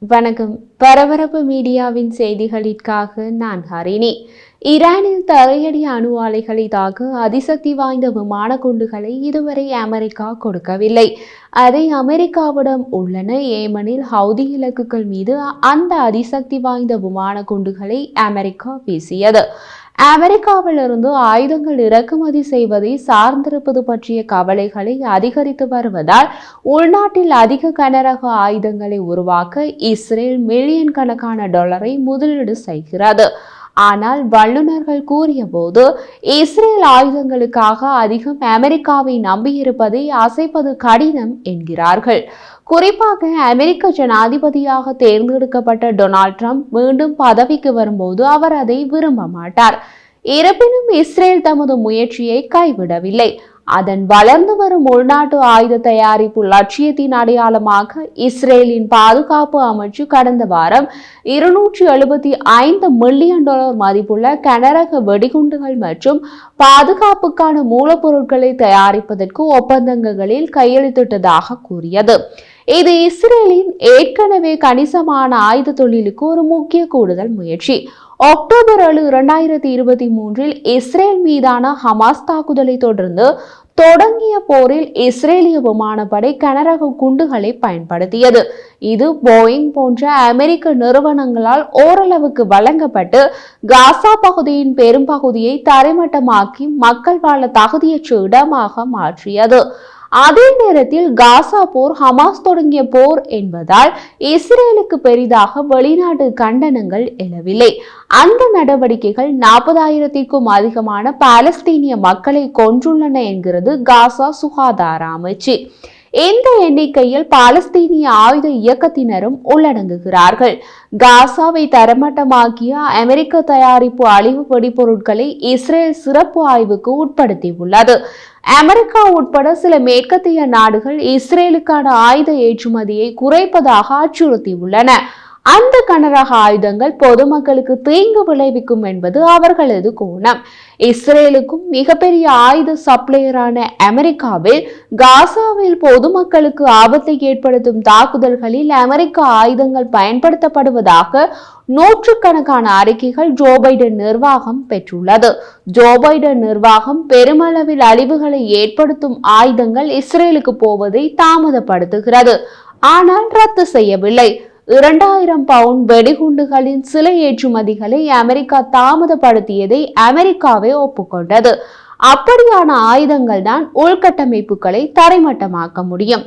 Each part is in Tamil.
வணக்கம். பரபரப்பு மீடியாவின் செய்திகளுக்காக நான் ஹரிணி. ஈரானில் தரையடி அணு ஆலைகளை தாக்க அதிசக்தி வாய்ந்த விமான குண்டுகளை இதுவரை அமெரிக்கா கொடுக்கவில்லை. அதை அமெரிக்காவிடம் உள்ளன. ஏமனில் ஹவுதி இலக்குகள் மீது அந்த அதிசக்தி வாய்ந்த விமான குண்டுகளை அமெரிக்கா வீசியது. அமெரிக்காவிலிருந்து ஆயுதங்கள் இறக்குமதி செய்வதை சார்ந்திருப்பது பற்றிய கவலைகளை அதிகரித்து வருவதால் உள்நாட்டில் அதிக கனரக ஆயுதங்களை உருவாக்க இஸ்ரேல் மில்லியன் கணக்கான டாலரை முதலீடு செய்கிறது. ஆனால் வல்லுநர்கள் கூறிய போது இஸ்ரேல் ஆயுதங்களுக்காக அதிகம் அமெரிக்காவை நம்பியிருப்பதை அசைப்பது கடினம் என்கிறார்கள். குறிப்பாக அமெரிக்க ஜனாதிபதியாக தேர்ந்தெடுக்கப்பட்ட டொனால்ட் ட்ரம்ப் மீண்டும் பதவிக்கு வரும்போது அவர் அதை விரும்ப மாட்டார். இருப்பினும் இஸ்ரேல் தமது முயற்சியை கைவிடவில்லை. அதன் வளர்ந்து வரும் உள்நாட்டு ஆயுத தயாரிப்பு லட்சியத்தின் அடையாளமாக இஸ்ரேலின் பாதுகாப்பு அமைச்சு கடந்த வாரம் $275 மில்லியன் மதிப்புள்ள கனரக வெடிகுண்டுகள் மற்றும் பாதுகாப்புக்கான மூலப்பொருட்களை தயாரிப்பதற்கு ஒப்பந்தங்களில் கையெழுத்திட்டதாக கூறியது. இது இஸ்ரேலின் ஏற்கனவே கணிசமான ஆயுத தொழிலுக்கு ஒரு முக்கிய கூடுதல் முயற்சி. அக்டோபர் 7, 2023 இஸ்ரேல் மீதான ஹமாஸ் தாக்குதலை தொடர்ந்து தொடங்கிய போரில் இஸ்ரேலிய விமானப்படை கனரக குண்டுகளை பயன்படுத்தியது. இது போயிங் போன்ற அமெரிக்க நிறுவனங்களால் ஓரளவுக்கு வழங்கப்பட்டு காசா பகுதியின் பெரும்பகுதியை தரைமட்டமாக்கி மக்கள் வாழ தகுதியற்ற இடமாக மாற்றியது. அதே நேரத்தில் காசா போர் ஹமாஸ் தொடங்கிய போர் என்பதால் இஸ்ரேலுக்கு பெரிதாக வெளிநாட்டு கண்டனங்கள் எழவில்லை. அந்த நடவடிக்கைகள் 40,000க்கும் அதிகமான பாலஸ்தீனிய மக்களை கொன்றுள்ளன என்கிறது காசா சுகாதார அமைச்சு. இந்த எண்ணிக்கையில் பாலஸ்தீனிய ஆயுத இயக்கத்தினரும் உள்ளடங்குகிறார்கள். காசாவை தரமட்டமாக்கிய அமெரிக்க தயாரிப்பு அழிவு வெடிப்பொருட்களை இஸ்ரேல் சிறப்பு ஆய்வுக்கு உட்படுத்தியுள்ளது. அமெரிக்கா உட்பட சில மேற்கத்திய நாடுகள் இஸ்ரேலுக்கான ஆயுத ஏற்றுமதியை குறைப்பதாக அச்சுறுத்தியுள்ளன. அந்த கனரக ஆயுதங்கள் பொதுமக்களுக்கு தீங்கு விளைவிக்கும் என்பது அவர்களது கோணம். இஸ்ரேலுக்கும் மிகப்பெரிய ஆயுத சப்ளையரான அமெரிக்காவில் காசாவில் பொதுமக்களுக்கு ஆபத்தை ஏற்படுத்தும் தாக்குதல்களில் அமெரிக்க ஆயுதங்கள் பயன்படுத்தப்படுவதாக நூற்றுக்கணக்கான அறிக்கைகள் ஜோ பைடன் நிர்வாகம் பெற்றுள்ளது. ஜோ பைடன் நிர்வாகம் பெருமளவில் அழிவுகளை ஏற்படுத்தும் ஆயுதங்கள் இஸ்ரேலுக்கு போவதை தாமதப்படுத்துகிறது, ஆனால் ரத்து செய்யவில்லை. 2000 பவுண்ட் வெடிகுண்டுகளின் சில ஏற்றுமதிகளை அமெரிக்கா தாமதப்படுத்தியதை அமெரிக்காவே ஒப்புக்கொண்டது. அப்படியான ஆயுதங்கள் தான் உள்கட்டமைப்புகளை தரைமட்டமாக்க முடியும்.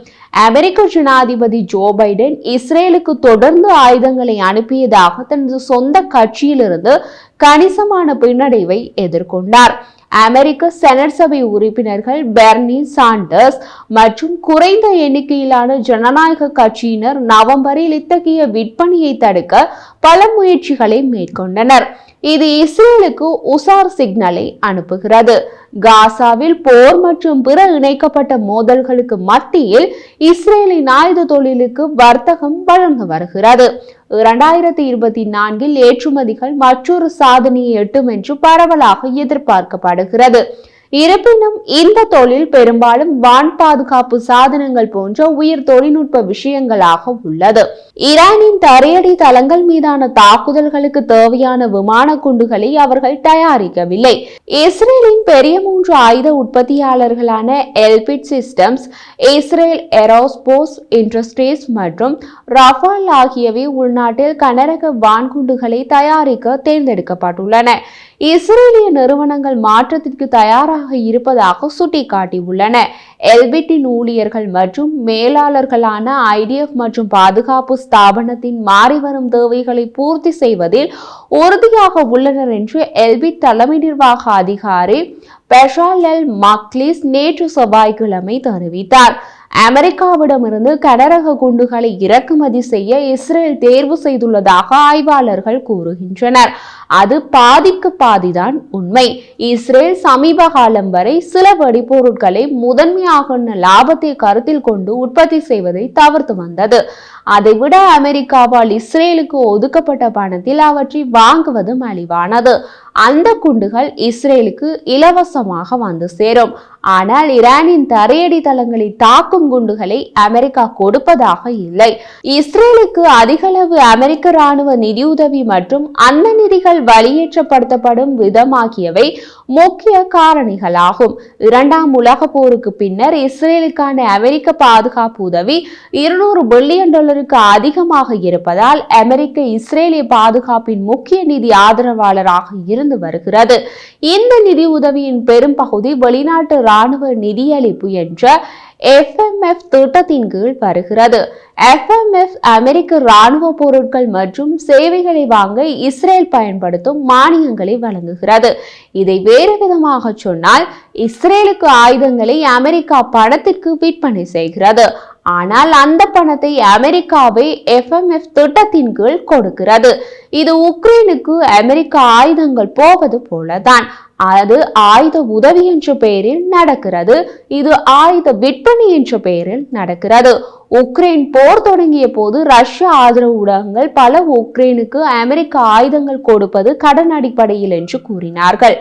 அமெரிக்க ஜனாதிபதி ஜோ பைடன் இஸ்ரேலுக்கு தொடர்ந்து ஆயுதங்களை அனுப்பியதாக தனது சொந்த கட்சியிலிருந்து கணிசமான பின்னடைவை எதிர்கொண்டார். அமெரிக்க செனட் சபை உறுப்பினர்கள் பெர்னி சாண்டர்ஸ் மற்றும் குறைந்த எண்ணிக்கையிலான ஜனநாயக கட்சியினர் நவம்பரில் இத்தகைய விற்பனையை தடுக்க பல முயற்சிகளை மேற்கொண்டனர். இது இஸ்ரேலுக்கு உசார் சிக்னலை அனுப்புகிறது. காசாவில் போர் மற்றும் பிற இணைக்கப்பட்ட மோதல்களுக்கு மத்தியில் இஸ்ரேலின் ஆயுத தொழிலுக்கு வர்த்தகம் வழங்க வருகிறது. 2024 ஏற்றுமதிகள் மற்றொரு சாதனையை எட்டும் என்று பரவலாக எதிர்பார்க்கப்படுகிறது. இருப்பினும் இந்த தொழில் பெரும்பாலும் வான் பாதுகாப்பு சாதனங்கள் போன்ற உயர் தொழில்நுட்ப விஷயங்களாக உள்ளது. ஈரானின் தரையடி தளங்கள் மீதான தாக்குதல்களுக்கு தேவையான விமான குண்டுகளை அவர்கள் தயாரிக்கவில்லை. இஸ்ரேலின் பெரிய 3 ஆயுத உற்பத்தியாளர்களான Elbit Systems, Israel Aerospace Industries மற்றும் ரஃபால் ஆகியவை உள்நாட்டில் கனரக வான்குண்டுகளை தயாரிக்க தேர்ந்தெடுக்கப்பட்டுள்ளன. இஸ்ரேலிய நிறுவனங்கள் மாற்றத்திற்கு தயாராக இருப்பதாக சுட்டிக்காட்டியுள்ளன. எல்பிட்டின் ஊழியர்கள் மற்றும் மேலாளர்களான ஐடிஎஃப் மற்றும் பாதுகாப்பு ஸ்தாபனத்தின் மாறிவரும் தேவைகளை பூர்த்தி செய்வதில் உறுதியாக உள்ளனர் என்று எல்பிட் தலைமை நிர்வாக அதிகாரி பெஷாலெல் மக்லிஸ் நேற்று செவ்வாய்க்கிழமை தெரிவித்தார். அமெரிக்காவிடமிருந்து கனரக குண்டுகளை இறக்குமதி செய்ய இஸ்ரேல் தேர்வு செய்துள்ளதாக ஆய்வாளர்கள் கூறுகின்றனர். அது பாதிக்கு பாதிதான் உண்மை. இஸ்ரேல் சமீப காலம் வரை சில வெடிபொருட்களை முதன்மையாக லாபத்தை கருத்தில் கொண்டு உற்பத்தி செய்வதை தவிர்த்து வந்தது. அதைவிட அமெரிக்காவால் இஸ்ரேலுக்கு ஒதுக்கப்பட்ட பணத்தில் அவற்றை வாங்குவது மலிவானது. அந்த குண்டுகள் இஸ்ரேலுக்கு இலவசமாக வந்து சேரும். ஆனால் ஈரானின் தரையடி தளங்களை தாக்கும் குண்டுகளை அமெரிக்கா கொடுப்பதாக இல்லை. இஸ்ரேலுக்கு அதிகளவு அமெரிக்க ராணுவ நிதியுதவி மற்றும் அந்த நிதிகள் வெளியேற்றப்படுத்தப்படும் விதம் ஆகியவை முக்கிய காரணிகளாகும். இரண்டாம் உலக போருக்கு பின்னர் இஸ்ரேலுக்கான அமெரிக்க பாதுகாப்பு உதவி $200 பில்லியன் அதிகமாக இருப்பதால் அமெரிக்க இஸ்ரேலிய பாதுகாப்பின் முக்கிய நிதி ஆதரவாளராக இருந்து வருகிறது. இந்த நிதி உதவியின் பெரும் பகுதி வெளிநாட்டு ராணுவ நிதியளிப்பு என்ற FMF திட்டத்தின் கீழ் வருகிறது. FMF அமெரிக்க ராணுவ பொருட்கள் மற்றும் சேவைகளை வாங்க இஸ்ரேல் பயன்படுத்தும் மானியங்களை வழங்குகிறது. இதை வேறு விதமாக சொன்னால், இஸ்ரேலுக்கு ஆயுதங்களை அமெரிக்கா பணத்திற்கு விற்பனை செய்கிறது. ஆனால் அந்த பணத்தை அமெரிக்காவே FMF திட்டத்தின் கீழ் கொடுக்கிறது. இது உக்ரைனுக்கு அமெரிக்க ஆயுதங்கள் போவது போலதான். அது ஆயுத உதவி என்ற பெயரில் நடக்கிறது. இது ஆயுத விற்பனை என்ற பெயரில் நடக்கிறது. உக்ரைன் போர் தொடங்கிய போது ரஷ்ய ஆதரவு ஊடகங்கள் பல உக்ரைனுக்கு அமெரிக்க ஆயுதங்கள் கொடுப்பது கடன் அடிப்படையில் என்று கூறினார்கள்.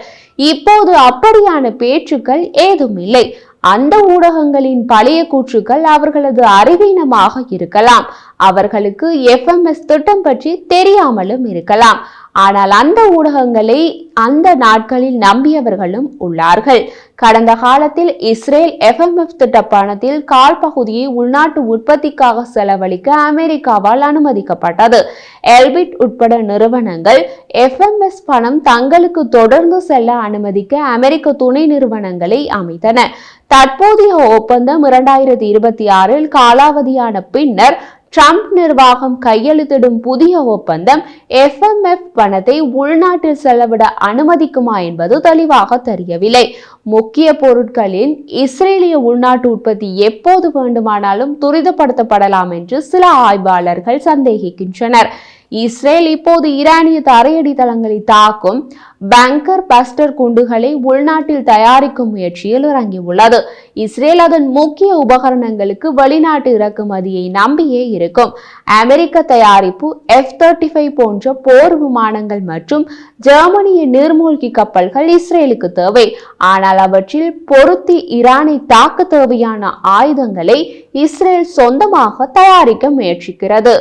இப்போது அப்படியான பேச்சுக்கள் ஏதும் இல்லை. அந்த ஊடகங்களின் பழைய கூற்றுக்கள் அவர்களது அறிவீனமாக இருக்கலாம். அவர்களுக்கு FMS திட்டம் பற்றி தெரியாமலும் இருக்கலாம். ஆனால் அந்த ஊடகங்களை அந்த நாட்களில் நம்பியவர்களும் உள்ளார்கள். கடந்த காலத்தில் இஸ்ரேல் FMF திட்ட பணத்தில் கால் பகுதியை உள்நாட்டு உற்பத்திக்காக செலவழிக்க அமெரிக்காவால் அனுமதிக்கப்பட்டது. எல்பிட் உட்பட நிறுவனங்கள் FMS பணம் தங்களுக்கு தொடர்ந்து செல்ல அனுமதிக்க அமெரிக்க துணை நிறுவனங்களை அமைத்தன. தற்போதைய ஒப்பந்தம் 2026 காலாவதியான பின்னர் ட்ரம்ப் நிர்வாகம் கையெழுத்திடும் புதிய ஒப்பந்தம் FMF பணத்தை உள்நாட்டில் செலவிட அனுமதிக்குமா என்பது தெளிவாக தெரியவில்லை. முக்கிய பொருட்களின் இஸ்ரேலிய உள்நாட்டு உற்பத்தி எப்போது வேண்டுமானாலும் துரிதப்படுத்தப்படலாம் என்று சில ஆய்வாளர்கள் சந்தேகிக்கின்றனர். இஸ்ரேல் இப்போது ஈரானிய தரையடி தளங்களை தாக்கும் பங்கர் பஸ்டர் குண்டுகளை உள்நாட்டில் தயாரிக்கும் முயற்சியில் இறங்கியுள்ளது. இஸ்ரேல் அதன் முக்கிய உபகரணங்களுக்கு வெளிநாட்டு இறக்குமதியை நம்பியே இருக்கும். அமெரிக்க தயாரிப்பு F-35 போன்ற போர் விமானங்கள் மற்றும் ஜெர்மனிய நீர்மூழ்கி கப்பல்கள் இஸ்ரேலுக்கு தேவை. ஆனால் அவற்றில் பொருத்தி ஈரானை தாக்க தேவையான ஆயுதங்களை இஸ்ரேல் சொந்தமாக தயாரிக்க முயற்சிக்கிறது.